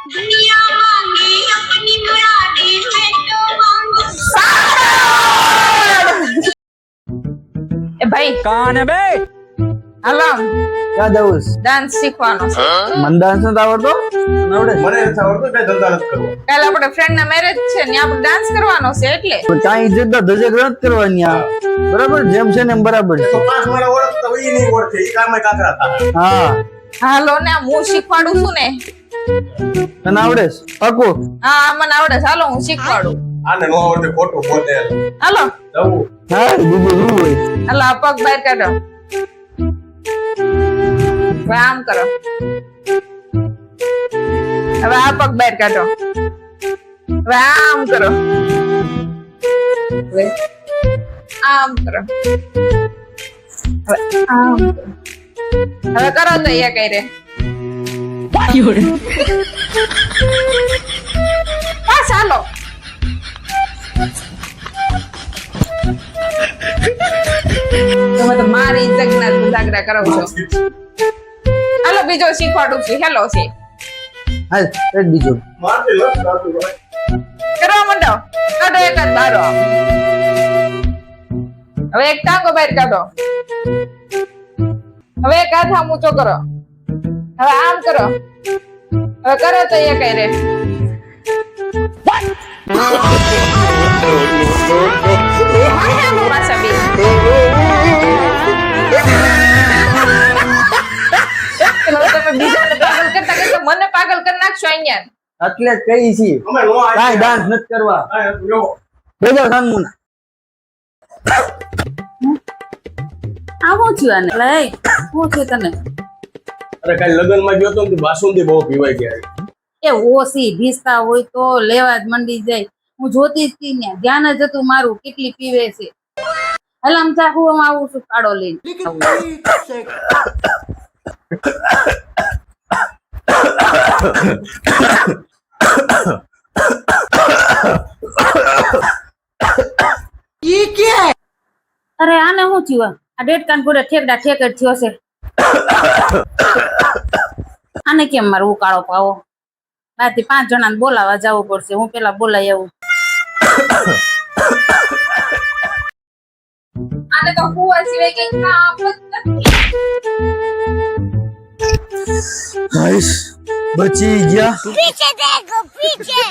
दुनिया मांगे अपनी मुरादे मैं तो मांगू એ ભાઈ कौन है बे? હાલો ક્યાં જવું છે? ડાન્સ શીખવાનો છે મને ડાન્સ નથી આવડતો? મને આવડે છે. મને નથી આવડતું કઈ ધંધા નથી કરવો. કાલે આપણે ફ્રેન્ડ ના મેરેજ છે ને આપણે ડાન્સ કરવાનો છે એટલે પણ ત્યાં ઇજ્જત ધજક નથી કરવાની આ. બરાબર જેમ છે ને એમ બરાબર છે. તો પાંચ માળા ઓળખતા હોય ઈ નહીં ઓળખે ઈ કામે કાકરા થાય. હા હાલો ને હું શીખવાડું છું ને તને આવડે છે પાકું? હા મને આવડે છે હાલો હું શીખવાડું આને નો આવડે ખોટું પોતે હાલો જવું. હા બીજું શું હોય? હાલો આ પગ બહાર કાઢો હવે આમ કરો હવે આ પગ બહાર કાઢો હવે આમ કરો હવે આમ કરો હવે આમ કરો હવે કરો તો એ કઈ રે હા ચાલો તમે તો મારી જગના જાગરા કરો છો હાલો બીજો શીખવાડું છું હેલો છે હા એક બીજું. મારથી લપ કાઢું ભાઈ. કરવા માંડો કાઢો એક જ બારો હવે એક ટાંગો બહાર કાઢો હવે એક હાથ આમ ઊંચો કરો હવે આમ કરો હવે કરો તો એ કઈ રે પાછા બી તમે બીજાને પાગલ કરતા કરતા મને પાગલ કરી નાખશો અહીંયા એટલે જ કહી છીએ અમે નો કાંઈ આવી. ડાન્સ નથી કરવા. હા, જો. બેજો સાનમુના. આવો છું આને લઈ હું છે તને અરે કાલ લગન માં ગયો તો ને બાસુંદી બહુ પીવાઈ ગયા. એ ઓસી ભીસતા હોય તો લેવા જ મંડી જાય હું જોતી જ તી ને ધ્યાન જ હતું મારું કેટલી પીવે છે હલામ ચા હું આવું છું કાળો લઈને અરે આને શું થયું આ ડેટકાન પૂરે ઠેકડા ઠેક જ થયો છે આને કેમ મારે ઉકાળો પાવો બાથી 5 જણાને બોલાવા જવું પડશે હું પેલા બોલાઈ આવું આને તો હુવા સિવાય કઈ કામ જ નથી હાઈશ બચી ગયા. पीछे देखो पीछे